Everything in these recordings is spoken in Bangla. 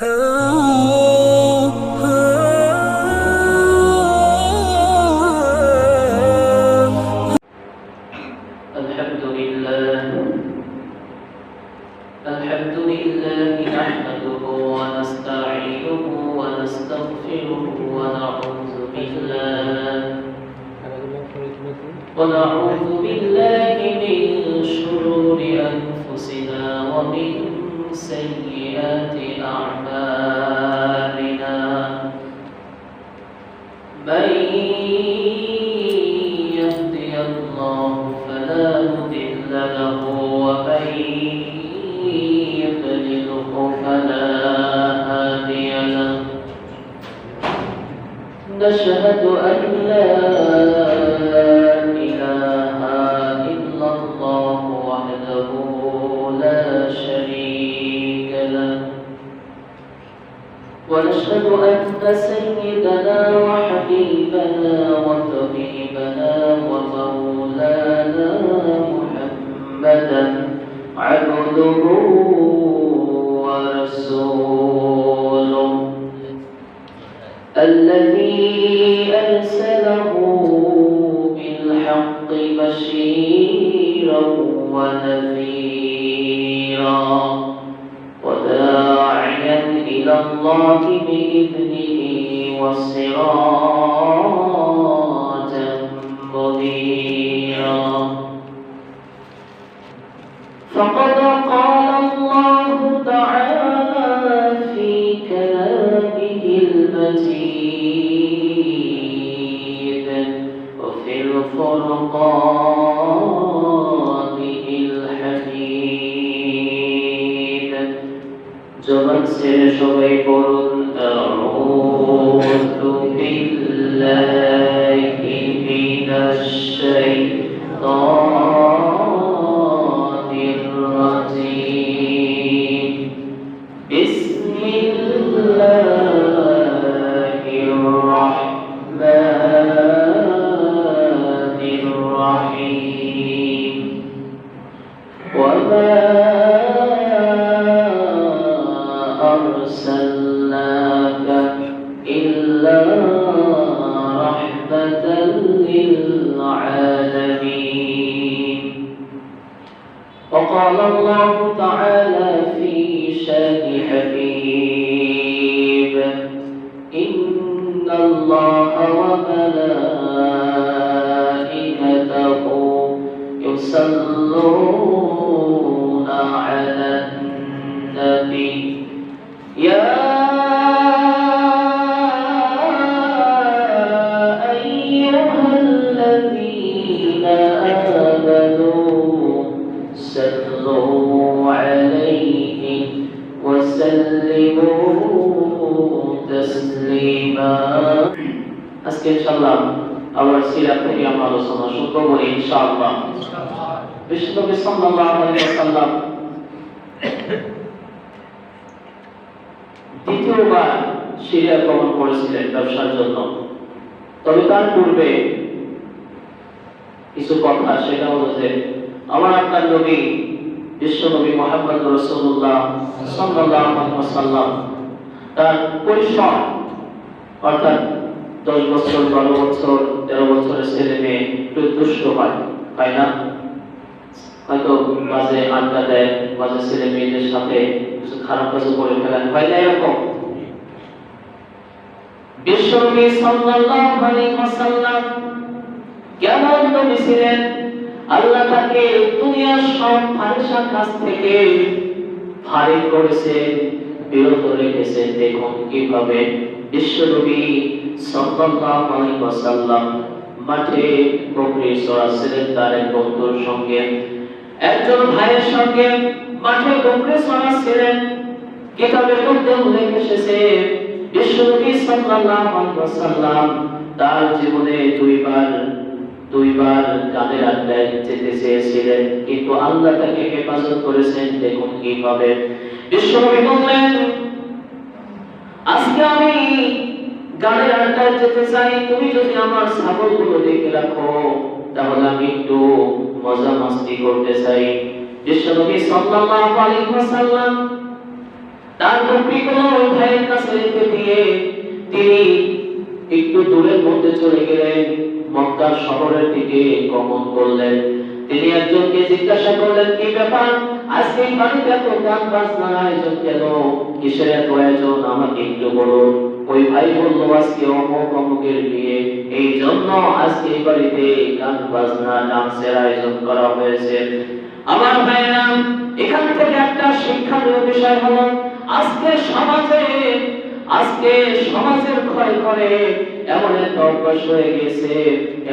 لله نحمده ونستعينه ونستغفره ونعوذ بالله من شرور أنفسنا ومن سيئات أعمالنا من يهدي الله فلا مضل له ومن يضلله فلا هادي له نشهد أن لا إله إلا الله وحده لا شريك له ونشهد أن سيدنا وحبيبنا وطبيبنا ومولانا محمدا عبده ورسوله الذي أرسله بالحق بشيرا ونذيرا وداعيا إلى الله بإذنه وسراجا منيرا فقد قال الله تعالى في كلامه المجيد وفي الفرقانه الحميد জবান ছেড়ে সবাই পড়ুন আউযু বিল্লাহি মিনাশ শাইতানির রাজীম বিসমিল্লাহির রাহমানির রাহিম ওয়া মা أرسلناك إلا رحمة للعالمين وقال الله تعالى في شان حبيبه إن الله وملائكته يصلون على النبي يا أيها الذين آمنوا صلوا عليه وسلموا تسليما আজকে ইনশাআল্লাহ আবার সিরাত থেকে আমরা আলোচনা শুরু করব ইনশাআল্লাহ বিশ্বনবী সাল্লাল্লাহু আলাইহি ওয়াসাল্লাম দ্বিতীয়বার সিরিয়া গমন করেছিলেন ব্যবসার জন্য। তবে তার পূর্বে কিছু কথা, সেটা হলো যে আমার আপনার নবী বিশ্বনবী মুহাম্মদ রাসূলুল্লাহ সাল্লাল্লাহু আলাইহি ওয়াসাল্লাম তার পরিশ্রম অর্থাৎ 10 বছর 12 বছর 13 বছরের ছেলে মেয়ে একটু দুষ্ট হয়, তাই না? হয়তো মাঝে আড্ডা দেয়, মাঝে ছেলে মেয়েদের সাথে কিছু খারাপ কাজ করে ফেলেন, হয় না এরকম? বিশ্বনবী সাল্লাল্লাহু আলাইহি ওয়াসাল্লাম কেমন নবী ছিলেন? আল্লাহ তাকে দুনিয়ার সব ফারিসা কাজ থেকে ফারিগ করেছে, বিরত রেখেছে। দেখুন কিভাবে বিশ্বনবী সাল্লাল্লাহু আলাইহি ওয়াসাল্লাম মাঠে বকরি চড়াচ্ছিলেন তার এক বন্ধুর সঙ্গে, একজন ভাইয়ের সঙ্গে মাঠে বকরি চড়াচ্ছিলেন। কিতাবের মধ্যে উল্লেখ এসেছে বিশ্বনবী সাল্লাল্লাহু আলাইহি ওয়াসাল্লাম তার জীবনে দুইবার গানের আড্ডায় যেতে চেয়েছিলেন, কিন্তু আল্লাহ তাকে হেফাজত করেছেন। দেখুন কিভাবে বিশ্বনবী বললেন, আজকে আমি গানের আড্ডায় যেতে চাই, তুমি যদি আমার ছাগলগুলো দেখে রাখো তাহলে আমি একটু মজা মাস্তি করতে চাই। বিশ্বনবী সাল্লাল্লাহু আলাইহি ওয়াসাল্লাম তার বকরিগুলো ওই ভাইয়ের কাছে রেখে দিয়ে তিনি একটু দূরের মধ্যে চলে গেলেন, মক্কা শহরের দিকে গমন করলেন। তিনি একজনকে জিজ্ঞাসা করলেন, কি ব্যাপার, আজকে বাড়িতে এত গান বাজনার আয়োজন কেন, কিসের এত আয়োজন, আমাকে একটু বলুন। ওই ভাই বলল, আজকে অমুক অমুকের বিয়ে, এই জন্য আজকে এই বাড়িতে গান বাজনা ডান্সের আয়োজন করা হয়েছে। আমার ভাইরা, এখান থেকে একটা শিক্ষণীয় বিষয় হলো, আজকে সমাজের ক্ষয় করে এমন একটা অভ্যাস হয়ে গেছে,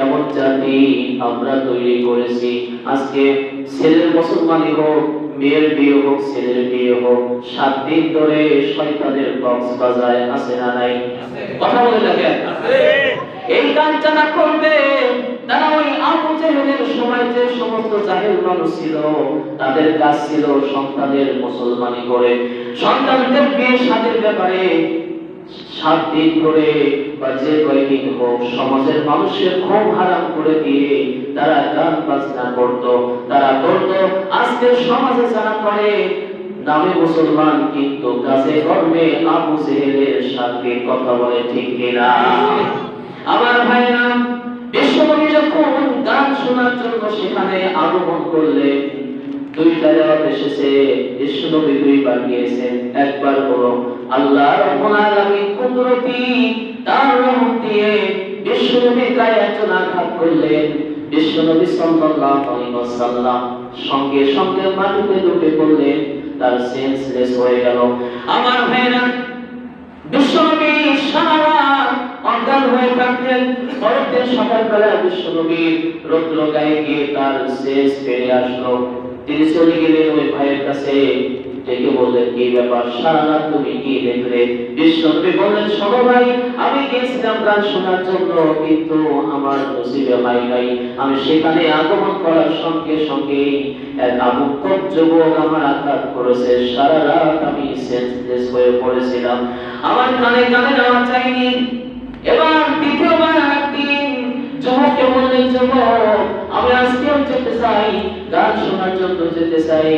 এমন জাতি আমরা তৈরি করেছি। আজকে ছেলের মুসলমানি হোক, মেয়ের বিয়ে হোক, ছেলের বিয়ে হোক, 7 দিন ধরে শয়তানের বক্স বাজায়, আছে না নাই? কথা বলে দেখেন। এই কাজ যারা করবে তারা ওই আবু জেহেলের সময় যে সমস্ত জাহেল মানুষ ছিল, তাদের কাজ ছিল সন্তানের মুসলমানি করে, সন্তানদের বিয়ে শাদীর ব্যাপারে 7 দিন ধরে বা যে কয়েকদিন হোক সমাজের মানুষের ঘুম হারাম করে দিয়ে তারা গান বাজনা করতো, তারা করতো। আজকের সমাজে যারা করে নামে মুসলমান কিন্তু কাজে কর্মে আবু জেহেলের সাথে কথা বলে, ঠিক কিনা? আমার ভাইরা, বিশ্বনবী যখন গান শোনার জন্য সেখানে আগমন করলেন, 2টা জায়গা এসেছে, বিশ্বনবী 2বার গিয়েছেন। একবার হলো আল্লাহ রাব্বুল আলামিন কুদরতি তার রহমত দিয়ে বিশ্বনবীর গায়ে একজন আঘাত করলেন। বিশ্বনবী সাল্লাল্লাহু আলাইহি ওয়াসাল্লাম সঙ্গে সঙ্গে মাটিতে লুটিয়ে পড়লেন, তার সেন্সলেস হয়ে গেল। আমার ভাইরা, বিশ্বনবী সারা অজ্ঞান হয়ে থাকলেন। পরের দিন সকালবেলা বিশ্বনবীর রৌদ্র গায়ে গিয়ে তার শেষ ফিরে আসলো। তিনি চলে গেলেন ওই ভাইয়ের কাছে, ডেকে বললেন, কি ব্যাপার, সারা রাত তুমি কি দেখলে? বিশ্বনবী বললেন, শোনো ভাই, আমি গিয়েছিলাম গান শোনার জন্য, কিন্তু আমার নসিবে হয় নাই। আমি সেখানে আগমন করার সঙ্গে সঙ্গে এক আবুক্কর যুবক আমার আঘাত করেছে, সারা রাত আমি সেন্সলেস হয়ে পড়েছিলাম, আমার কানে আওয়াজ যায়নি। এবার দ্বিতীয়বার একদিন যুবককে বললেন, যুবক, আমি আজকেও যেতে চাই, গান শোনার জন্য যেতে চাই।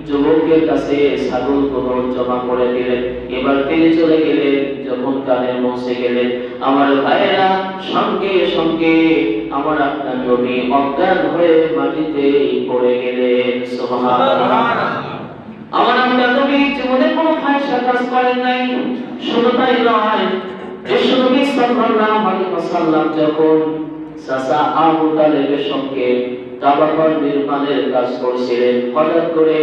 যুবকের কাছে ছাগল গোবর জমা করে দিলেন। এবার তিনি চলে গেলেন। যখন কানে পৌঁছে গেলেন, আমার ভাইয়েরা, সঙ্গে সঙ্গে আমার আপনার নবী অজ্ঞান হয়ে মাটিতে পড়ে গেলেন। সুবহানাল্লাহ। আমার আপনার নবী জীবনে কোনো ফাহিশা কাজ করেন নাই। শুধু তাই নয়, বিশ্বনবী সাল্লাল্লাহু আলাইহি ওয়াসাল্লাম যখন চাচা আবু তালেবের সঙ্গে কাবা ঘর নির্মাণের কাজ করছিলেন, হঠাৎ করে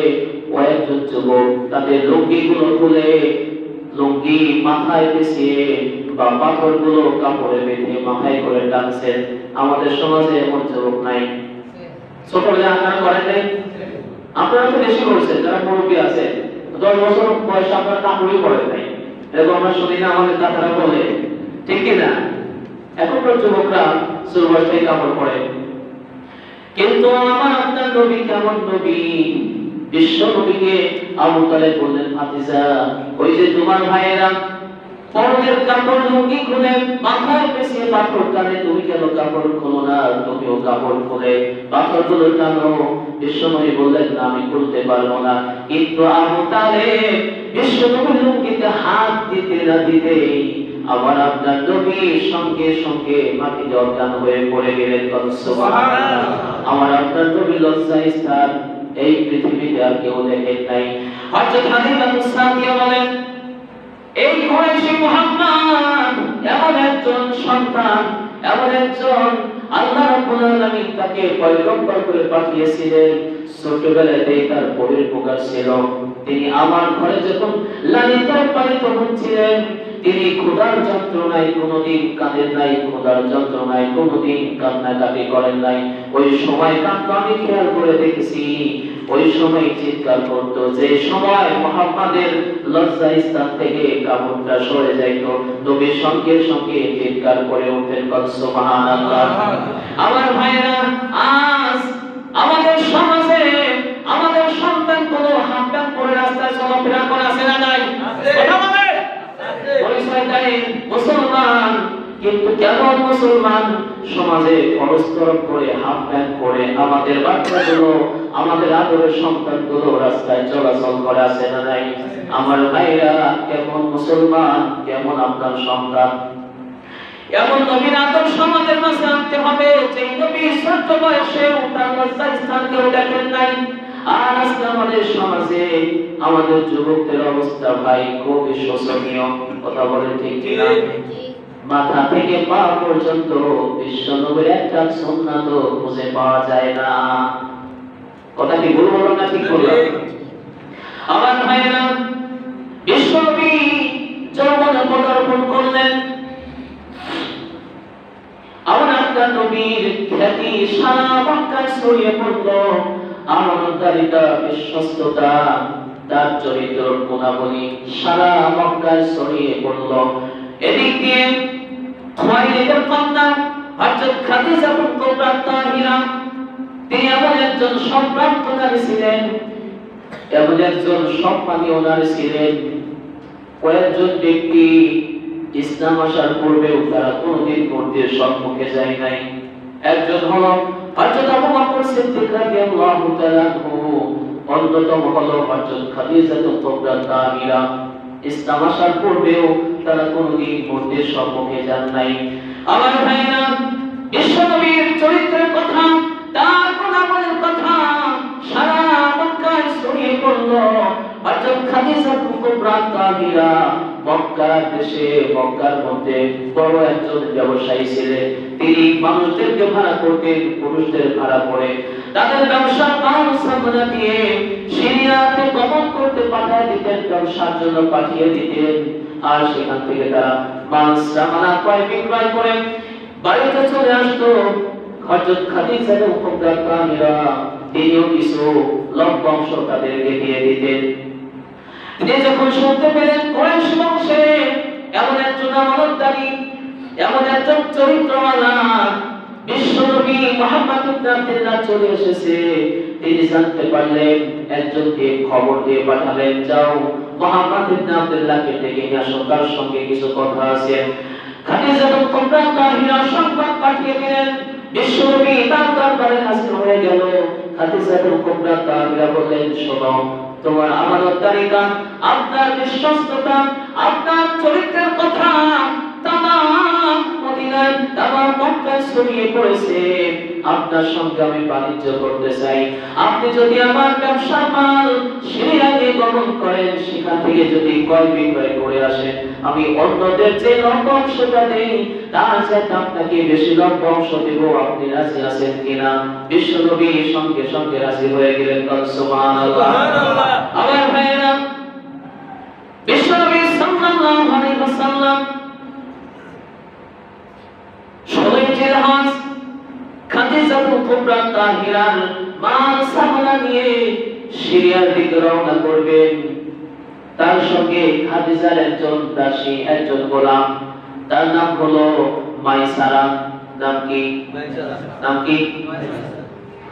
কয়েকজন যুবক তাদের লুঙ্গিগুলো খুলে লুঙ্গি মাথায় পেঁচিয়ে বা পাথরগুলো কাপড়ে বেঁধে মাথায় করে টানছেন। আমাদের সমাজে এমন যুবক নাই? ছোটবেলায় আপনারা করেন নাই? আপনারা তো বেশি করছেন, যারা মুরব্বী আছে, 10 বছর বয়সে আপনারা কাপড়ই পরেন নাই, এরকম আমরা শুনি না আমাদের দাদারা বলে, ঠিক কিনা? এখনকার যুবকরা 16 বয়স থেকে কাপড় পরে। কিন্তু আমার আপনার নবী কেমন নবী? বিশ্ব নবীকে আবু তালেব বললেন, ভাতিজা, ওই যে তোমার ভাইয়েরা পরনের কাপড় লুঙ্গি খুলে মাথায় পেঁচিয়ে পাথর টানে, তুমি কেন কাপড় খোলো না? তুমিও কাপড় খুলে পাথরগুলো টানো। বিশ্বনবী বললেন, না, আমি খুলতে পারবো না। কিন্তু আবু তালেব বিশ্বনবীর লুঙ্গিতে হাত দিতে না দিতেই আমার আপনার নবী সঙ্গে সঙ্গে মাটিতে অজ্ঞান হয়ে পড়ে গেলেন। সুবহানাল্লাহ। আমার আপনার নবী লজ্জায় স্থান এই পৃথিবীতে আর কেউ দেখেন নাই। হযরত হালিমাতুস সাদিয়া বলেন, এই কুরাইশি মুহাম্মদ এমন একজন সন্তান, এমন একজন আল্লাহ রাব্বুল আলামিন তাকে পয়গম্বর করে পাঠিয়েছিলেন। ছোটবেলাতেই তার বহির্প্রকাশ ছিল। তিনি আমার ঘরে যখন লালিত পালিত হচ্ছিলেন, তিনি ক্ষুধার যন্ত্রণায় কোনোদিন কাঁদেন নাই, ক্ষুধার যন্ত্রণায় কোনোদিন কান্নাকাটি করেন নাই। ওই সময় কাঁদতো, আমি খেয়াল করে দেখেছি। ওই সময় চিৎকার করতো, যে সময় মুহাম্মাদের লজ্জা স্থান থেকে কাপড়টা সরে যাইতো, নবী সঙ্গে সঙ্গে চিৎকার করে উঠতেন, সুবহানাল্লাহ। আমার ভাইরা, আজ আমাদের সমাজে আমাদের সন্তানগুলো হাফ প্যান্ট পরে রাস্তায় চলাফেরা করে, আছে না নাই? কথা বলে পরিচয় দেয় মুসলমান, কিন্তু কেন মুসলমান সমাজে খরচ করে হাফ প্যান্ট পরে আমাদের বাচ্চাগুলো, আমাদের আদরের সন্তানগুলো রাস্তায় চলাচল করে আছে না নাই? আমার ভাইরা, কেমন মুসলমান, কেমন আপনার সন্তান? এমন নবীর আদর্শ আমাদের মাঝে আনতে হবে যে নবী ছোট বয়সে তার লজ্জাস্থান কেউ দেখেন নাই। আর আজকে আমাদের সমাজে আমাদের যুবকদের অবস্থা ভাই খুবই শোচনীয়। কথা বলে ঠিক কিনা? মাথা থেকে পা পর্যন্ত বিশ্ব নবীর একটা সুন্নাত খুঁজে পাওয়া যায় না। কথা কি ভুল বললাম না ঠিক বললাম? আমার ভাইরা, বিশ্ব নবী যৌবনে পদার্পণ করলেন। আমার আপনার নবীর খ্যাতি সারা মক্কায় ছড়িয়ে পড়ল। আমানতদারিতা, বিশ্বস্ততা, তার চরিত্র গুণাবলী সারা মক্কায় ছড়িয়ে পড়ল। এদিক দিয়ে খুয়াইলিদের কন্যা হযরত খাদিজা কুবরা তাহিরা, তিনি এমন একজন সম্ভ্রান্ত নারী ছিলেন, এমন একজন সম্মানীয় নারী ছিলেন। কয়েকজন ব্যক্তি ইসলাম আসার পূর্বেও তারা কোনদিন মূর্তির সম্মুখে যায় নাই। একজন হলো হযরত আবু বকর সিদ্দিক রাদিয়াল্লাহু তাআলা আনহু, অন্যতম হলো হযরত খাদিজা কুবরা তাহিরা। ইসলাম আসার পূর্বেও তারা কোনদিন মূর্তির সম্মুখে যান নাই। আমার ভাইরা, বিশ্ব নবীর চরিত্রের কথা, তার গুণাবলীর কথা সারা মক্কায় ছড়িয়ে পড়ল। হযরত খাদিজা কুবরা তাহিরা মক্কার দেশে, মক্কার মধ্যে বড় একজন ব্যবসায়ী ছিলেন। তিনি মানুষদেরকে ভাড়া করতেন, পুরুষদের ভাড়া করে তাদের ব্যবসার মাল সামনা দিয়ে সিরিয়াতে গমন করতে পাঠিয়ে দিতেন, ব্যবসার জন্য পাঠিয়ে দিতেন। আর সেখান থেকে তারা মাল সামনা ক্রয় বিক্রয় করে বাড়িতে চলে আসতো। হযরত খাদিজা কুবরা তাহিরা তিনিও কিছু লভ্যাংশ তাদেরকে দিয়ে দিতেন। তিনি যখন শুনতে পেলেন কুরাইশ বংশে এমন একজন আমানতদারী, এমন একজন চরিত্রওয়ালা বিশ্বনবী মুহাম্মদ ইবনে আব্দুল্লাহ চলে এসেছে, তিনি জানতে পারলেন, একজনকে খবর দিয়ে পাঠালেন, যাও মুহাম্মদ ইবনে আব্দুল্লাহকে ডেকে নিয়ে আসো, তার সঙ্গে কিছু কথা আছে। খাদিজা কুবরা তাহিরা সংবাদ পাঠিয়ে দিলেন। বিশ্বনবী তার দরবারে হাজির হয়ে গেল। খাদিজা কুবরা তাহিরা বললেন, শোনো, তোমার আমানতদারিতা, আপনার বিশ্বস্ততা, আপনার চরিত্রের কথা তামাম মদিনায়, তামাম মক্কায় ছড়িয়ে পড়েছে। আপনার সঙ্গে আমি বাণিজ্য করতে চাই। আপনি যদি আমার ব্যবসার মাল সিরিয়াতে গমন করেন, সেখান থেকে যদি ক্রয় বিক্রয় করে আসেন, আমি অন্যদের যে লভ্যাংশটা দেই তার চাইতে আপনাকে বেশি লভ্যাংশ দেব। আপনি রাজি আছেন কিনা? বিশ্বনবী সঙ্গে সঙ্গে রাজি হয়ে গেলেন। সুবহানাল্লাহ। আমার ভাইরা, বিশ্বনবী সাল্লাল্লাহু আলাইহি ওয়াসাল্লাম 16 জিলহজ খাদিজা কুবরা তাহিরার মাল সামনা নিয়ে সিরিয়ার দিকে রওনা করবেন। তার সঙ্গে খাদিজার একজন দাসী, একজন গোলাম, তার নাম হলো মাইসারা। নাম কি? নাম কি?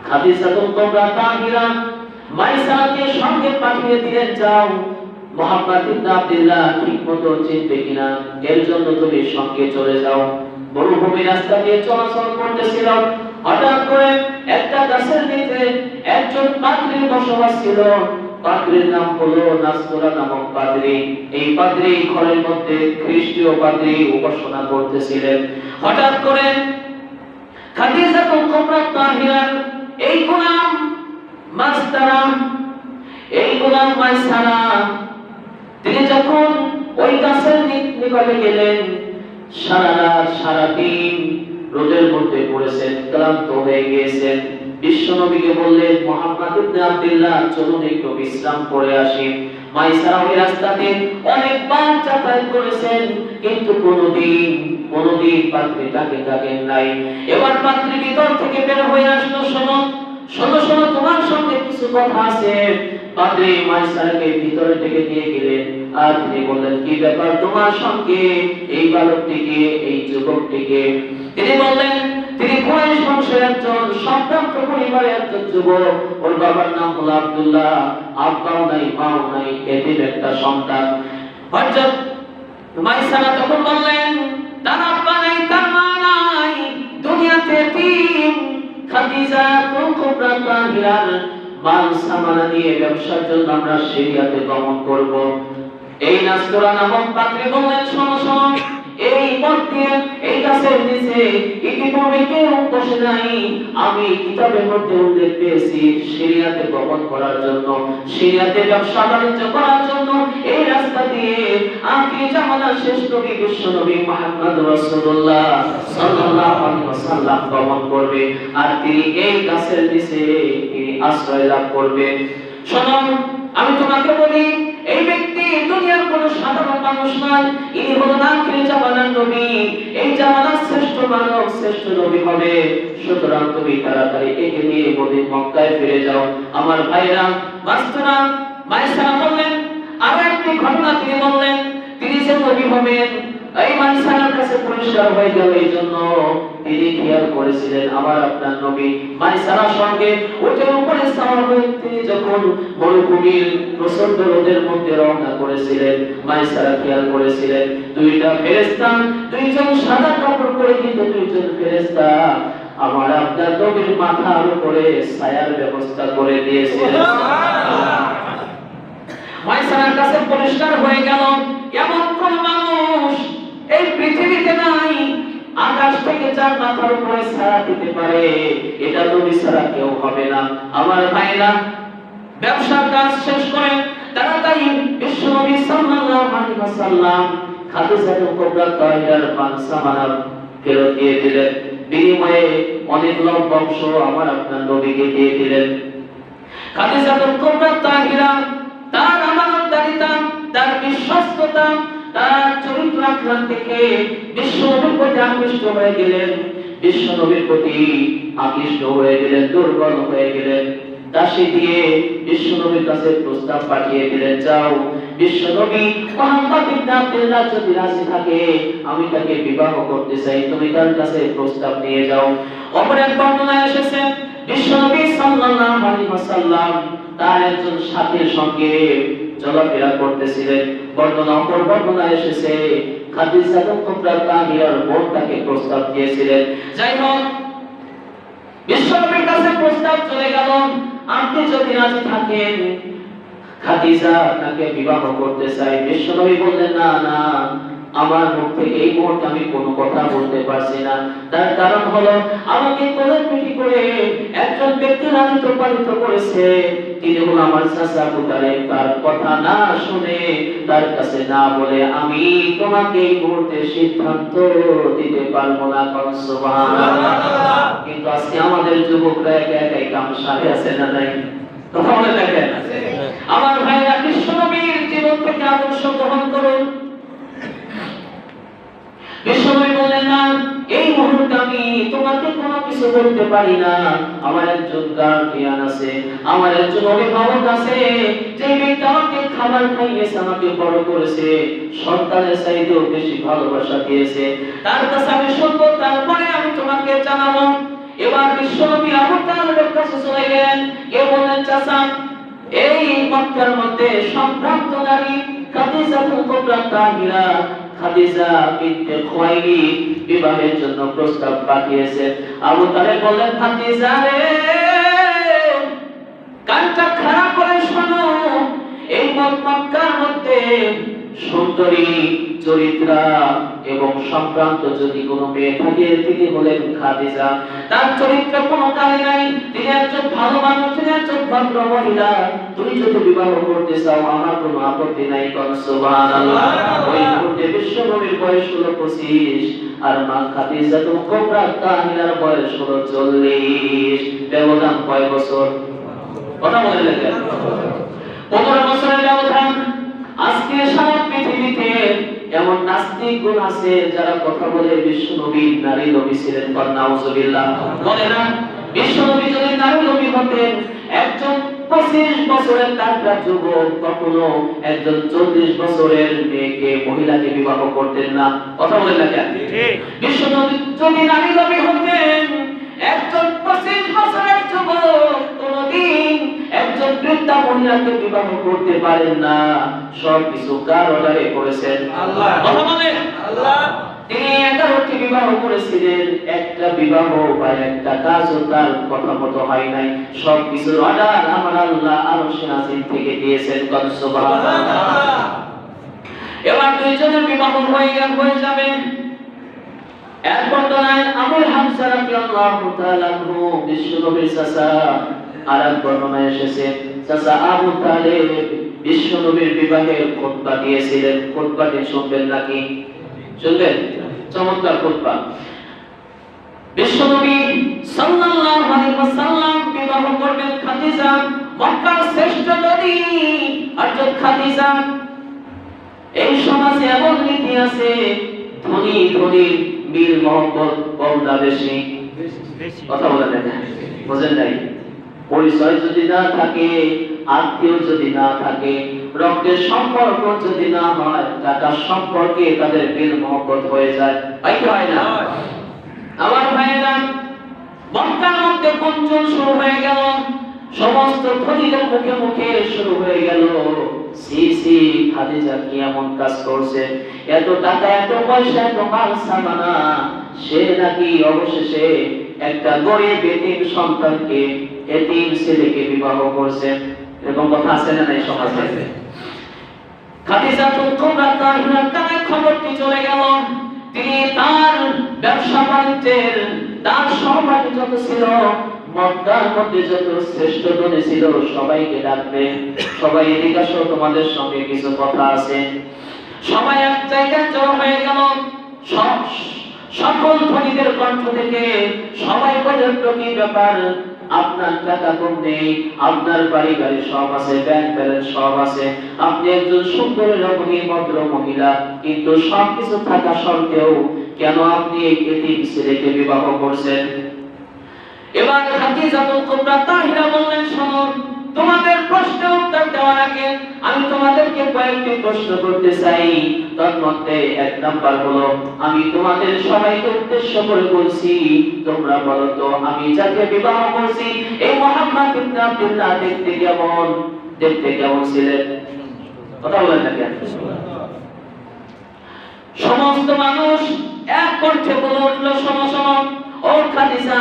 খাদিজা কুবরা তাহিরা মাইসারাকে সঙ্গে পাঠিয়ে দিলেন, যাও মুহাম্মদ ইবনে আব্দুল্লাহ ঠিকমতো চিনবে কিনা, এর জন্য তুমি সঙ্গে চলে যাও। মরুভূমি রাস্তা দিয়ে চলাচল করতেছিল। হঠাৎ করে একটা গাছের নিচে একজন পাদ্রীর বসবাস ছিল। পাদ্রীর নাম হলো নাসতুরা নামক পাদ্রী। এই পাদ্রী ঘরের মধ্যে খ্রিস্টীয় পাদ্রী উপাসনা করতেছিলেন। হঠাৎ করে খাদিজা কুবরা তাহিরার এই গোলাম মাস্তারা, এই গোলাম মাইসারা, তিনি যখন ওই গাছের নিকটে গেলেন, সারা রাত সারা দিন রোদের মধ্যে পড়েছেন, ক্লান্ত হয়ে গিয়েছেন। বিশ্বনবীকে বললেন, মুহাম্মদ ইবনে আব্দুল্লাহ চলুন একটু বিশ্রাম করে আসি। মাইসারা ওই রাস্তাতে অনেকবার যাতায়াত করেছেন, কিন্তু কোনোদিন পাত্রীটাকে ডাকেন নাই। এবার পাত্রী ভিতর থেকে বের হয়ে আসলো, শোনো শোনো শোনো, তোমার সঙ্গে কিছু কথা আছে। পাদ্রী মাইসারাকে ভিতরে ডেকে নিয়ে গেলেন। আর তিনি বললেন, কি ব্যাপার তোমার সঙ্গে এই বালকটিকে, এই যুবকটিকে? তিনি বললেন, তিনি কুরাইশ বংশের একজন সম্ভ্রান্ত পরিবারের একজন যুবক। ওর বাবার নাম হলো আব্দুল্লাহ, আব্বাও নাই মাও নাই, এদের একটা সন্তান। হযরত মাইসারা তখন বললেন, তার আব্বা নাই, তার মা নাই, দুনিয়াতে এতিম। খাদিজা কুবরা তাহিরার মাল সামানা নিয়ে ব্যবসার জন্য আমরা সিরিয়াতে গমন করব। এই নাস্তরা নামক পাত্রী বললেন, শোনো শোনো, এই পথ দিয়ে এই গাছের নিচে ইতিপূর্বে কেউ বসে নাই। আমি কিতাবের মধ্যে উল্লেখ পেয়েছি সিরিয়াতে গমন করার জন্য, সিরিয়াতে ব্যবসা বাণিজ্য করার জন্য এই রাস্তা দিয়ে আখিরি জামানার শেষ নবী বিশ্ব নবী মুহাম্মদ রাসূলুল্লাহ সাল্লাল্লাহু আলাইহি ওয়াসাল্লাম গমন করবে, আর তিনি এই গাছের নিচে আশ্রয় লাভ করবে। শোনো, আমি তোমাকে বলি, এই ব্যক্তি দুনিয়ার কোন সাধারণ মানুষ নয়, ইনি হলেন আখিরি জামানার নবী, এই জামানার শ্রেষ্ঠ মানব, শ্রেষ্ঠ নবী হবে। সুতরাং তুমি তাড়াতাড়ি একে নিয়ে মক্কায় ফিরে যাও। আমার ভাইরা, মাস্তুরা মাইসারা বললেন, আরো একটি ঘটনা তিনি বললেন, তিনি যে নবী হবেন এই মাইসারার কাছে পরিষ্কার হয়ে গেল। এই জন্য তিনি খেয়াল করেছিলেন আমার আপনার নবী মাইসারার সঙ্গে উঠে উপরে সাওয়ার হয়ে তিনি যখন মরুভূমির প্রচন্ড রোদের মধ্যে রওনা করেছিলেন, মাইসারা খেয়াল করেছিলেন দুইটা ফেরেশতা, দুইজন সাদা কাপড় পরে কিন্তু দুইজন ফেরেশতা আমার আপনার নবীর মাথার উপরে ছায়ার ব্যবস্থা করে দিয়েছিলেন। মাইসারার কাছে পরিষ্কার হয়ে গেল এমন কোন মানুষ এই পৃথিবীতে নাই আকাশ থেকে যার মাথার উপরে ছায়া দিতে পারে, এটা নবী ছাড়া কেউ হবে না। আমার ভাইরা, ব্যবসার কাজ শেষ করে তাড়াতাড়ি বিশ্ব নবী সাল্লাল্লাহু আলাইহি ওয়াসাল্লাম খাদিজা কুবরা তাহিরার মাল সামানা ফেরত দিয়ে দিলেন, বিনিময়ে অনেক লোক বংশ আমার আপনার নবীকে দিয়ে দিলেন। খাদিজা কুবরা তাহিরা তার আমানতদারিতা, তার বিশ্বস্ততা, তার চরিত্র আচরণ থেকে বিশ্বনবীর প্রতি আকৃষ্ট হয়ে গেলেন, বিশ্বনবীর প্রতি আকৃষ্ট হয়ে গেলেন, দুর্বল হয়ে গেলেন। দাসী দিয়ে বিশ্বনবীর কাছে প্রস্তাব পাঠিয়ে দিলেন, যাও বিশ্বনবী মুহাম্মদ ইবনে আব্দুল্লাহ যদি রাজি থাকে আমি তাকে বিবাহ করতে চাই, তুমি তার কাছে প্রস্তাব নিয়ে যাও। অপর এক বর্ণনায় এসেছে বিশ্বনবী সাল্লাল্লাহু আলাইহি ওয়াসাল্লাম তার একজন সাথীর সঙ্গে চলাফেরা করতেছিলেন। অপর বর্ণনায় এসেছে খাদিজা কুবরা তাহিরার বোন তাকে প্রস্তাব দিয়েছিলেন। যাই হোক, বিশ্বনবীর কাছে প্রস্তাব চলে গেল, আপনি যদি রাজি থাকেন খাদিজা তাকে বিবাহ করতে চাই। বিশ্বনবী বললেন, না না, আমার মুখ থেকে এই মুহূর্তে আমি কোনো কথা বলতে পারছি না। তার কারণ হলো আমাকে কোলের পিঠে করে একজন ব্যক্তি লালিত পালিত করেছে, তিনি হলো আমার চাচা আবু তালেব। তার কথা না শুনে, তার কাছে না বলে আমি তোমাকে এই মুহূর্তে সিদ্ধান্ত দিতে পারবো না। সুবহানাল্লাহ। কিন্তু আজকে আমাদের যুবকরা একা একাই কাম সাথে আছে না নাই? কথা বলে দেখেন। আমার ভাইরা, বিশ্বনবীর জীবন থেকে আদর্শ গ্রহণ করুন। বিশ্বনবী বললেন, না, এই মুহূর্তে আমি তোমাকে কোনো কিছু বলতে পারি না। আমার একজন গার্ডিয়ান আছে, আমার একজন অভিভাবক আছে, যে ব্যক্তি আমাকে খাবার খাইয়েছে, আমাকে বড় করেছে, সন্তানের চাইতেও বেশি ভালোবাসা দিয়েছে, তার কাছে আমি শুনবো, তারপরে আমি তোমাকে জানাবো। এবার বিশ্বনবী আবু তালেবের কাছে চলে গেলেন, কেউ বললেন, চাচা, এই মক্কার মধ্যে সম্ভ্রান্ত নারী খাদিজা কুবরা তাহিরা খাদিজা বিনতে খুয়াইলিদ বিবাহের জন্য প্রস্তাব পাঠিয়েছে। আবু তালেব বললেন, খাদিজা রে, কানটা খাড়া করে শোনো, এই মক্কার মধ্যে সুন্দরী, চরিত্রা এবং সম্ভ্রান্ত যদি কোনো মেয়ে থাকে তিনি হলেন খাদিজা। তার চরিত্র কোনো কালে নাই, তিনি একজন ভালো মানুষ, তিনি একজন ভদ্র মহিলা। তুমি যদি বিবাহ করতে চাও আমার কোনো আপত্তি নাই। সুবহানাল্লাহ। ওই মুহূর্তে বিশ্বনবীর বয়স হলো 25 আর মা খাদিজা কুবরা তাহিরার বয়স হলো 40। ব্যবধান কয় বছর? কথা বলে দেখেন, 15 বছরের ব্যবধান। আজকে সারা পৃথিবীতে এমন নাস্তিকগণ আছে যারা কথা বলে বিশ্বনবী নারী নবী ছিলেন। নাউজুবিল্লাহ। বলে না, বিশ্বনবী যদি নারী নবী হতেন, একজন 25 বছরের তাগড়া যুবক কখনো একজন 40 বছরের মেয়েকে, মহিলাকে বিবাহ করতেন না। কথা বলে দেখেন, বিশ্বনবী যদি নারী নবী হতেন, একজন 25 বছরের যুবক কোনদিন একজন বৃদ্ধা মহিলাকে বিবাহ করতে পারেন না। সবকিছু কার অর্ডারে করেছেন? আল্লাহ। কথা বলে আল্লাহ। তিনি 11টি বিবাহ করেছিলেন, একটা বিবাহ বা একটা কাজও তার কথা মতো হয় নাই। সব কিছুর অর্ডার আমার আল্লাহ আরশে আজিম থেকে দিয়েছেন। সুবহানাল্লাহ। এবার দুইজনের বিবাহ হয়ে যাবে। এরপর দলেন আবুল হামজা রাদিয়াল্লাহু তাআলা আনহু বিশ্বনবীর চাচা। আর এক বর্ণনায় এসেছে চাচা আবু তালেব বিশ্বনবীর বিবাহের খুতবা দিয়েছিলেন। খুতবাটি শুনবেন নাকি? শুনবেন? চমৎকার খুতবা। বিশ্বনবী সাল্লাল্লাহু আলাইহি ওয়াসাল্লাম বিবাহ করবেন খাদিজা, মক্কার শ্রেষ্ঠ নবী হযরত খাদিজা। এই সমাজে এমন রীতি আছে, ধনী বীর মহব্বত কমটা বেশি। কথা বলেন না, বুঝেন নাই? পরিচয় যদি না থাকে, আত্মীয় যদি না থাকে, রক্তের সম্পর্ক যদি না হয়, টাকার সম্পর্কে তাদের বীর মহব্বত হয়ে যায়। হয় না? আমার ভাইয়েরা, মক্কার মধ্যে গুঞ্জন শুরু হয়ে গেল, সমস্ত ধনীদের মুখে মুখে শুরু হয়ে গেল, সি খাদিজা কি এমন কাজ করছে, এত টাকা এত পয়সা এত মাল সামানা, সে নাকি অবশেষে একটা গরিব এতিম সন্তানকে, এতিম ছেলেকে বিবাহ করছে। এরকম কথা আছে না নাই সমাজে? খাদিজা কুবরা তাহিরার কানে খবরটি চলে গেল। তিনি তার ব্যবসা বাণিজ্যের, তার সহপাঠী যত ছিল, মক্কার মধ্যে যত শ্রেষ্ঠ ধনী ছিল, সবাইকে ডাকবে, সবাই এদিকে আসো, তোমাদের সঙ্গে কিছু কথা আছে। সবাই এক জায়গায় জড়ো হয়ে গেল। সকল ধনীদের কণ্ঠ থেকে সবাই বলে, কি ব্যাপার, আপনার টাকা কম নেই, আপনার বাড়ি গাড়ি সব আছে, ব্যাংক ব্যালেন্স সব আছে, আপনি একজন সুন্দর রমণী ভদ্র মহিলা, কিন্তু সবকিছু থাকা সত্ত্বেও কেন আপনি এই এতিম ছেলেকে বিবাহ করছেন? এবার খাদিজাতুল কুবরা তাহিরা বললেন, শোনো, তোমাদের প্রশ্নের উত্তর দেওয়ার আগে আমি তোমাদেরকে কয়েকটি প্রশ্ন করতে চাই। তার মধ্যে এক নাম্বার হলো, আমি তোমাদের সবাইকে উদ্দেশ্য করে বলছি, তোমরা বলো তো, আমি যাকে বিবাহ করছি এই মুহাম্মদ ইবনে আব্দুল্লাহ দেখতে কেমন ছিলেন? কথা বলেন না কেন? সমস্ত মানুষ এক কণ্ঠে বলে উঠল, শোনো শোনো, ও খাদিজা,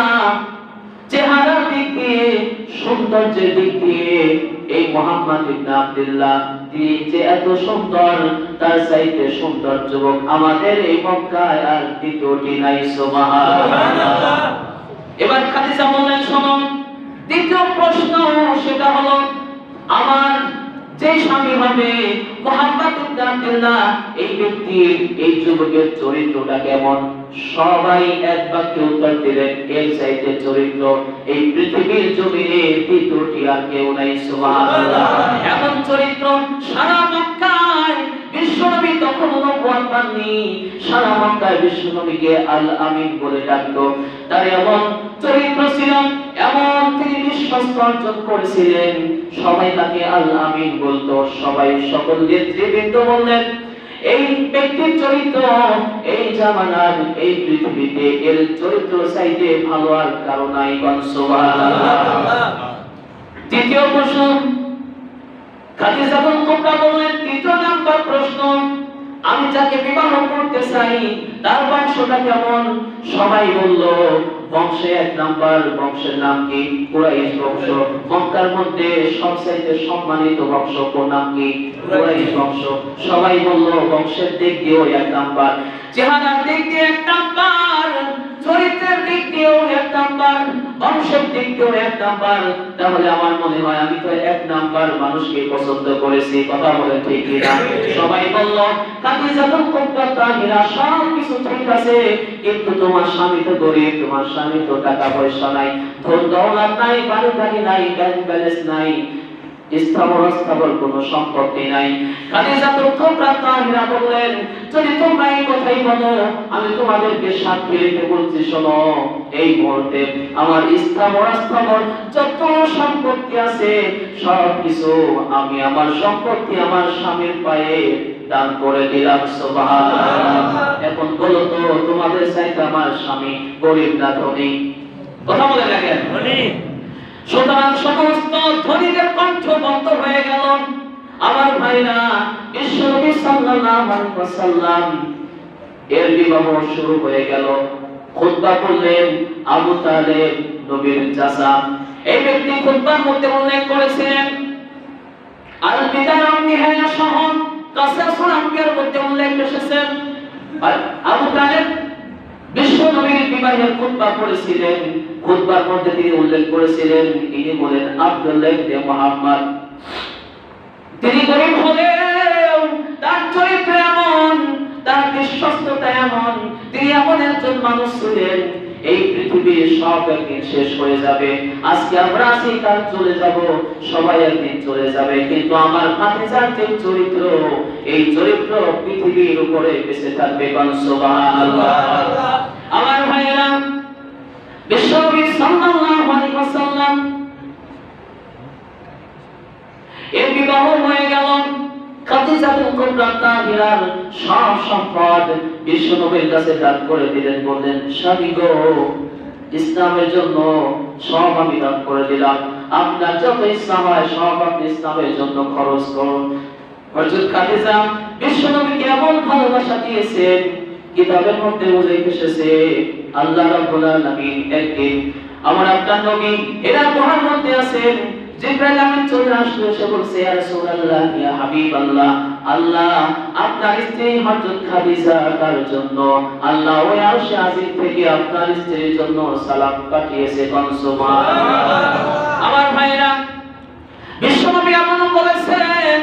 চেহারার দিক দিয়ে, সৌন্দর্যের দিক দিয়ে এই মুহাম্মদ ইবনে আব্দুল্লাহ তিনি যে এত সুন্দর, তার চাইতে সুন্দর যুবক আমাদের এই মক্কায় আর দ্বিতীয়টি নাই। সুবহানাল্লাহ। এবার খাদিজা বললেন, শোনো, দ্বিতীয় প্রশ্ন সেটা হলো, আমার যে স্বামী হবে মুহাম্মদ ইবনে আব্দুল্লাহ, এই ব্যক্তির, এই যুবকের চরিত্রটা কেমন? সবাই এক বাক্যে উত্তর দিলেন, এর চাইতে চরিত্র এই পৃথিবীর জমিনে দ্বিতীয়টি আর কেউ নাই। সুবহানাল্লাহ। এমন চরিত্র সারা মক্কায় বিশ্বনবী তখন নবুয়ত পাননি, সারা মক্কায় বিশ্বনবীকে আল আমিন বলে ডাকতো। তার এমন চরিত্র ছিল, এমন তিনি বিশ্বস্ত অর্জন করেছিলেন, সবাই তাকে আল আমিন বলতো। সবাই, সকল নেতৃবৃন্দ বললেন, এই ব্যক্তির চরিত্র এই জামানার, এই পৃথিবীতে এর চরিত্র চাইতে ভালো আর কারো নাই। সুবহানাল্লাহ। তৃতীয় প্রশ্ন, খাদিজাতুল কুবরা বললেন, তৃতীয় নাম্বার প্রশ্ন, আমি যাকে বিবাহ করতে চাই তার বংশটা কেমন? সবাই বলল, বংশে এক নাম্বার, বংশের নাম কি? কুরাইশ বংশ। মক্কার মধ্যে সবচেয়ে সম্মানিত বংশ কোন নাম কি? কুরাইশ বংশ। সবাই বলল, বংশের দিক দিয়েও এক নাম্বার, চেহারার দিক দিয়ে এক নাম্বার, চরিত্রের দিক দিয়েও এক নাম্বার, বংশের দিক দিয়েও এক নাম্বার। তাহলে আমার মনে হয় আমি তো এক নাম্বার মানুষকে পছন্দ করেছি। কথা বলে ঠিক কিনা? সবাই বলল, খাদিজাতুল কুবরা তাহিরা, সব কিছু ঠিক আছে, কিন্তু তোমার স্বামী তো গরিব, তোমার স্বামী তো টাকা পয়সা নাই, ধন দৌলত নাই, বাড়ি গাড়ি নাই, ব্যাংক ব্যালেন্স নাই, স্থাবর কোনো সম্পত্তি নাই। খাদিজাতুল কুবরা তাহিরা বললেন, যদি তোমরা এই কথাই বলো, আমি তোমাদেরকে সাক্ষী রেখে বলছি, শোনো, এই মুহূর্তে আমার স্থাবর যত সম্পত্তি আছে সব কিছু আমি আমার সম্পত্তি আমার স্বামীর পায়ে দান করে দিলাম। সুবহানাল্লাহ। এখন বলো তো, তোমাদের চাইতে আমার স্বামী গরিব না ধনী? কথা বলে দেখেন। সুতরাং সমস্ত ধনীদের কণ্ঠ বন্ধ হয়ে গেল। আমার ভাইরা, বিশ্বনবী সাল্লাল্লাহু আলাইহি ওয়াসাল্লাম এর বিবাহ শুরু হয়ে গেল। খুতবা করলেন আবু তালেব, নবীর চাচা। এই ব্যক্তি খুতবার মধ্যে উল্লেখ করেছিলেন আল বিদায়া ওয়ান নিহায়া সহ কাসাসুল আম্বিয়ার মধ্যে উল্লেখ এসেছেন আবু তালেব বিশ্ব নবীর বিবাহের খুতবা করেছিলেন। খুতবার মধ্যে তিনি উল্লেখ করেছিলেন, তিনি বলেন আব্দুল্লাহ ইবনে মুহাম্মদ। তিনি গরিব হলেও তার চরিত্র এমন, তার বিশ্বস্ততা এমন, তিনি এমন একজন মানুষ ছিলেন, এই পৃথিবীর সব একদিন শেষ হয়ে যাবে। আজকে আমরা আছি, কাল চলে যাব, সবাই একদিন চলে যাবে, কিন্তু আমার ভাতিজার যে চরিত্র, এই চরিত্র পৃথিবীর উপরে বেঁচে থাকবে। সুবহানাল্লাহ। আমার ভাইরা, বিশ্বনবী সাল্লাল্লাহু আলাইহি ওয়াসাল্লাম এর বিবাহ হয়ে গেল। খাদিজাতুল কুবরা তাহিরার সব সম্পদ বিশ্বনবীর কাছে দান করে দিলেন। বললেন, স্বামী গো, ইসলামের জন্য সব আমি দান করে দিলাম, আপনার যত ইচ্ছা হয় সব আপনি ইসলামের জন্য খরচ করুন। হযরত খাদিজা বিশ্বনবীকে এমন ভালোবাসা দিয়েছেন, কিতাবের মধ্যে উল্লেখ এসেছে আল্লাহ রাব্বুল আলামিন একদিন আমার আপনার নবী এরা গুহার মধ্যে আছেন, জিবরাইল আমিন চলে আসলো, সে বলছে, ইয়া রাসূলুল্লাহ, ইয়া হাবিবাল্লাহ, আল্লাহ আপনার স্ত্রী হযরত খাদিজা তার জন্য আল্লাহ ওই আরশে আজিম থেকে আপনার স্ত্রীর জন্য সালাম পাঠিয়েছে। সুবহানাল্লাহ। আমার ভাইরা, বিশ্বনবী এমন বলেছেন,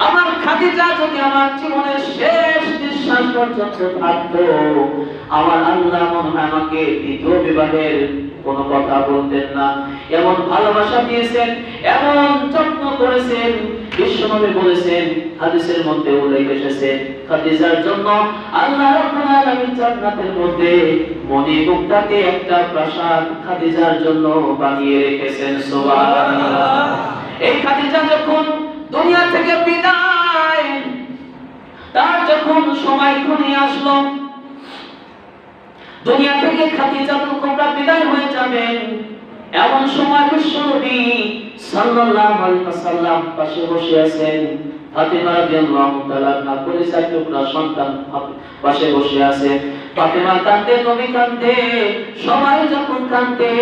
আমার খাদিজা যদি আমার জীবনের শেষ নিঃশ্বাস পর্যন্ত থাকতো, আমার আল্লাহ মনে হয় আমাকে দ্বিতীয় বিবাহের কোন কথা বলতেন না। এমন ভালোবাসা দিয়েছেন, এমন যত্ন করেছেন। বিশ্বনবী বলেছেন, হাদিসের মধ্যে উল্লেখ এসেছে, খাদিজার জন্য আল্লাহ রাব্বুল আলামিন জান্নাতের মধ্যে মণিমুক্তাতে একটা প্রাসাদ খাদিজার জন্য বানিয়ে রেখেছেন। সুবহানাল্লাহ। এই খাদিজা যখন দুনিয়া থেকে বিদায়, তার যখন সময় ঘনিয়ে আসলো, দুনিয়া থেকে খাদিজাতুল কুবরা বিদায় হয়ে যাবেন, এমন সময় বিশ্বনবী সাল্লাল্লাহু আলাইহি ওয়াসাল্লাম পাশে বসে আছেন। ফাতিমা রাদিয়াল্লাহু তাআলা না পরিচয় টুকরা সন্তান পাশে বসে আছে। ফাতিমা কাঁদে, নবী কাঁদে, সবাই যখন কাঁদে,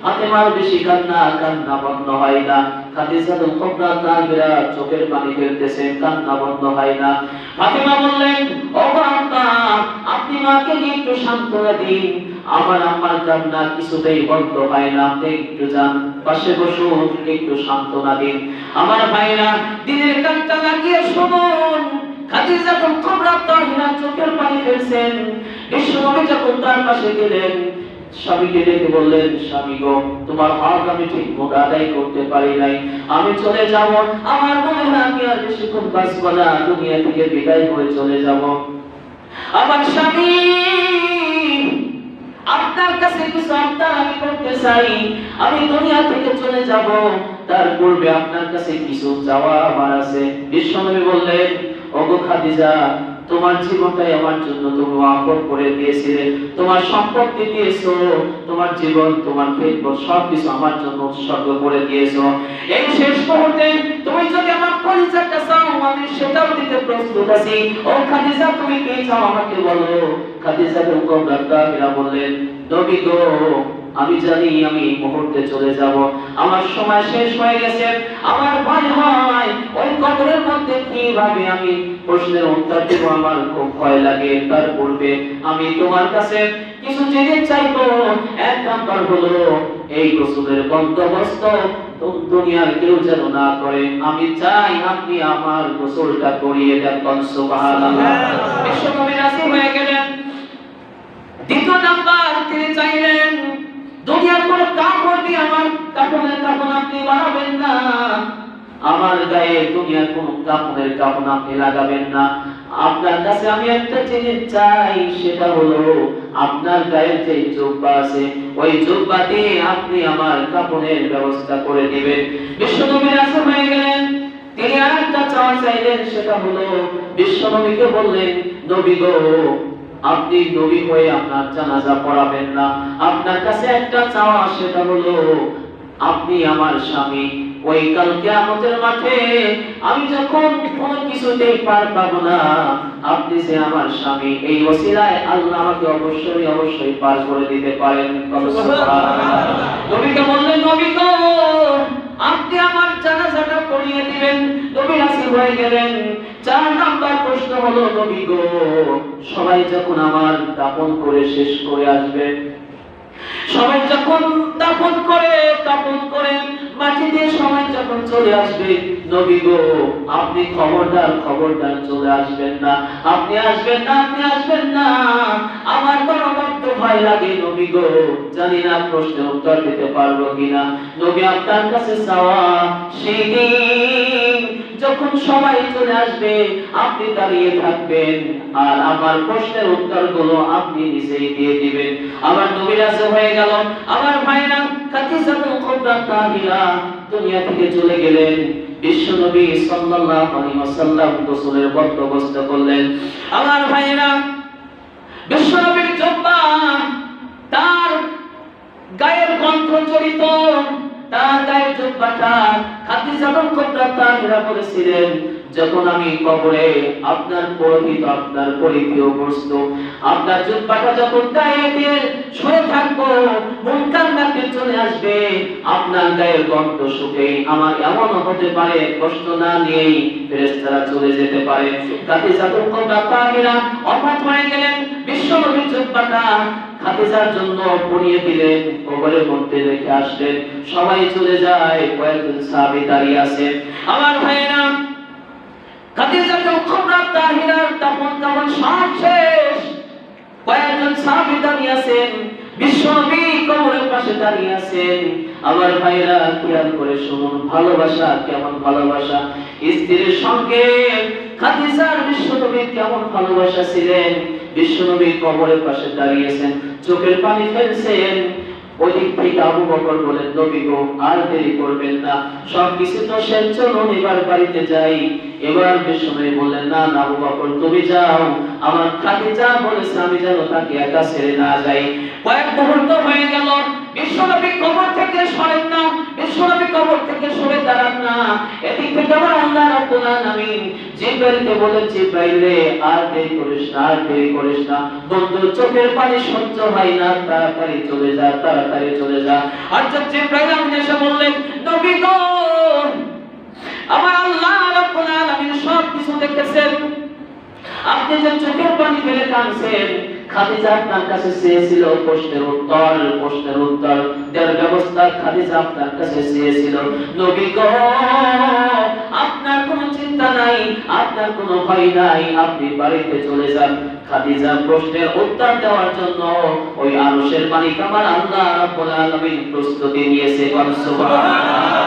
ফাতিমার বেশি কান্না বন্ধ হয় না। খাদিজাতুল কুবরা তাহিরা চোখের পানি ফেলতেছেন, কান্না বন্ধ হয় না। ফাতিমা বললেন, ও আম্মা, আপনি মাকে একটু সান্ত্বনা দিন, আমার আম্মার কান্না কিছুতেই বন্ধ হয় না, আপনি একটু যান পাশে বসুন, একটু সান্ত্বনা দিন। আমার ভাইরা, দিনের কান্না লাগিয়ে শুনুন, খাদিজাতুল কুবরা তাহিরা চোখের পানি ফেলছেন। বিশ্বনবী যখন তার পাশে গেলেন, স্বামীকে ডেকে বললেন, স্বামী গো, তোমার হক আমি ঠিক মতো আদায় করতে পারি নাই, আমি চলে যাব, আমার মনে হয় আমি আর বেশিক্ষণ বাঁচবো না, দুনিয়া থেকে বিদায় হয়ে চলে যাব। আমার স্বামী, আপনার কাছে কিছু আবদার আমি করতে চাই, আমি দুনিয়া থেকে চলে যাব, তার পূর্বে আপনার কাছে কিছু চাওয়া আমার আছে। বিশ্বনবী বললেন, ওগো খাদিজা, তোমার জীবনটাই আমার জন্য তুমি ওয়াকফ করে দিয়েছিলে, তোমার সম্পত্তি দিয়েছো, তোমার জীবন, তোমার খেদমত সবকিছু আমার জন্য উৎসর্গ করে দিয়েছো। এই শেষ মুহূর্তে তুমি যদি আমার পরিচয়টা চাও, আমি সেটাও দিতে প্রস্তুত আছি। ও খাদিজা, তুমি কি চাও আমাকে বলো। খাদিজাতুল কুবরা তাহিরা বললেন, নবী গো, আমি জানি আমি এই মুহূর্তে চলে যাব, আমার সময় শেষ হয়ে গেছে, আমার ভয় হয় ওই কবরের মধ্যে কিভাবে আমি প্রশ্নের উত্তর দেব, আমার খুব ভয় লাগে। তার পূর্বে আমি তোমার কাছে কিছু জিনিস চাইবো। এক নাম্বার হলো, এই গোসলের বন্দোবস্ত দুনিয়ার কেউ যেন না করে, আমি চাই আপনি আমার গোসলটা করিয়ে দেন। সুবহানাল্লাহ। বিশ্বনবী রাজি হয়ে গেলেন। দ্বিতীয় নাম্বার তিনি চাইলেন, দুনিয়ার কোন কাপড় দিয়ে আমার কাপড়ের কাপড় আপনি বানাবেন না, আমার গায়ে দুনিয়ার কোন কাপড়ের কাপড় আপনি লাগাবেন না। আপনার কাছে আমি একটা জিনিস চাই, সেটা হলো আপনার গায়ের যে জুব্বা আছে, ওই জুব্বা দিয়ে আপনি আমার কাপড়ের ব্যবস্থা করে দিবেন। বিশ্বনবী রাজি হয়ে গেলেন। তিনি আরেকটা চাওয়া চাইলেন, সেটা হলো, বিশ্বনবীকে বললেন, নবী গো, আপনি নবী হয়ে আপনার জানাজা পড়াবেন না, আপনার কাছে একটা চাওয়া, সেটা হলো আপনি আমার স্বামী ওই কাল কিয়ামতের মাঠে আমি যখন কোনো কিছুতেই পার পাবো না, আপনি যে আমার স্বামী, এই ওসিলায় আল্লাহ আমাকে অবশ্যই পার করে দিতে পারেন। নবীকে বললেন, নবী গো, আপনি আমার জানাজাটা পড়িয়ে দিবেন। নবী রাজি হয়ে গেলেন। 4 নাম্বার প্রশ্ন হলো, নবী গো, সবাই যখন আমার দাফন করে শেষ করে আসবে, সবাই যখন দাফন করে কাফন করে মাটি দিয়ে সবাই যখন চলে আসবে, নবী গো, আপনি খবরদার চলে আসবেন না, আপনি আসবেন না। আমার বড় ভয় লাগে নবী গো, জানি না প্রশ্নের উত্তর দিতে পারবো কিনা। নবী আপনার কাছে চাওয়া, সেই দিন যখন সবাই চলে আসবে আপনি দাঁড়িয়ে থাকবেন আর আমার প্রশ্নের উত্তরগুলো আপনি নিজেই দিয়ে দিবেন। আমার নবী রাজি হয়ে গেল। আমার ভাইরা, খাদিজাতুল কুবরা তাহিরা দুনিয়া থেকে চলে গেলেন। বিশ্ব নবী সাল্লাল্লাহু আলাইহি ওয়াসাল্লাম গোসলের বন্দোবস্ত করলেন। আমার ভাইরা, বিশ্ব নবীর জুব্বা, তার গায়ের গন্ধ জড়িত, তার গায়ের জুব্বাটা খাদিজাতুল কুবরা তাহিরা বলেছিলেন, যখন আমি কবরে আপনার পরিহিত, আপনার পরিধেয় বস্তু, আপনার জুব্বাটা যখন গায়ে দিয়ে শুয়ে থাকবো, মুনকার নাকির চলে আসবে, আপনার গায়ের গন্ধ শুকে আমার এমন হতে পারে কষ্ট না নিয়েই ফেরেশতারা চলে যেতে পারে। খাদিজাতুল কুবরা তাহিরা অবাক হয়ে গেলেন। বিশ্ব নবীর জুব্বাটা খাদিজার জন্য পরিয়ে দিলেন, কবরের মধ্যে রেখে আসলেন। সবাই চলে যায়, কয়েকজন সাহাবী দাঁড়িয়ে আছে। আমার ভাইয়েরা, খাদিজাতুল কুবরা তাহিরার দাফন কাফন সব শেষ। কয়েকজন সাহাবী দাঁড়িয়ে আছেন, বিশ্বনবী কবরের পাশে দাঁড়িয়ে আছেন। আমার ভাইরা, খেয়াল করে শুনুন, ভালোবাসা কেমন ভালোবাসা! স্ত্রীর সঙ্গে খাদিজার বিশ্বনবীর কেমন ভালোবাসা ছিলেন! বিশ্বনবী কবরের পাশে দাঁড়িয়েছেন, চোখের পানি ফেলছেন। ওই দিক থেকে আবু বকর বলেন, নবী গো, আর দেরি করবেন না, সব কিছু তো শেষ, চলুন এবার বাড়িতে যাই। এবার বিশ্বনবী বললেন, না না আবু বকর, তুমি যাও, আমার খাদিজা বলেছে আমি যেন তাকে একা ছেড়ে না যাই। কয়েক মুহূর্ত হয়ে গেল, বিশ্বনবী কবর থেকে সরেন না, বিশ্বনবী কবর থেকে সরে দাঁড়ান না। এদিক থেকে আবার আল্লাহ রাব্বুল আলামিন জিবরাইলকে বলেন, জিবরাইল রে, আর দেরি করিস না, বন্ধুর চোখের পানি সহ্য হয় না, তাড়াতাড়ি চলে যা। আর জিবরাইল এসে বললেন, নবী গো, আমার আল্লাহ রাব্বুল আলামিন সব কিছু দেখেছেন, আপনি যে চোখের পানি ফেলে কাঁদছেন, খাদিজা আপনার কাছে চেয়েছিল প্রশ্নের উত্তর দেওয়ার ব্যবস্থা, খাদিজা আপনার কাছে চেয়েছিল। নবী গো, আপনার কোনো চিন্তা নাই, আপনার কোনো ভয় নাই, আপনি বাড়িতে চলে যান। খাদিজা প্রশ্নের উত্তর দেওয়ার জন্য ওই আরশের মালিক আমার আল্লাহ রাব্বুল আলামিন প্রস্তুতি নিয়েছে। সুবহানাল্লাহ।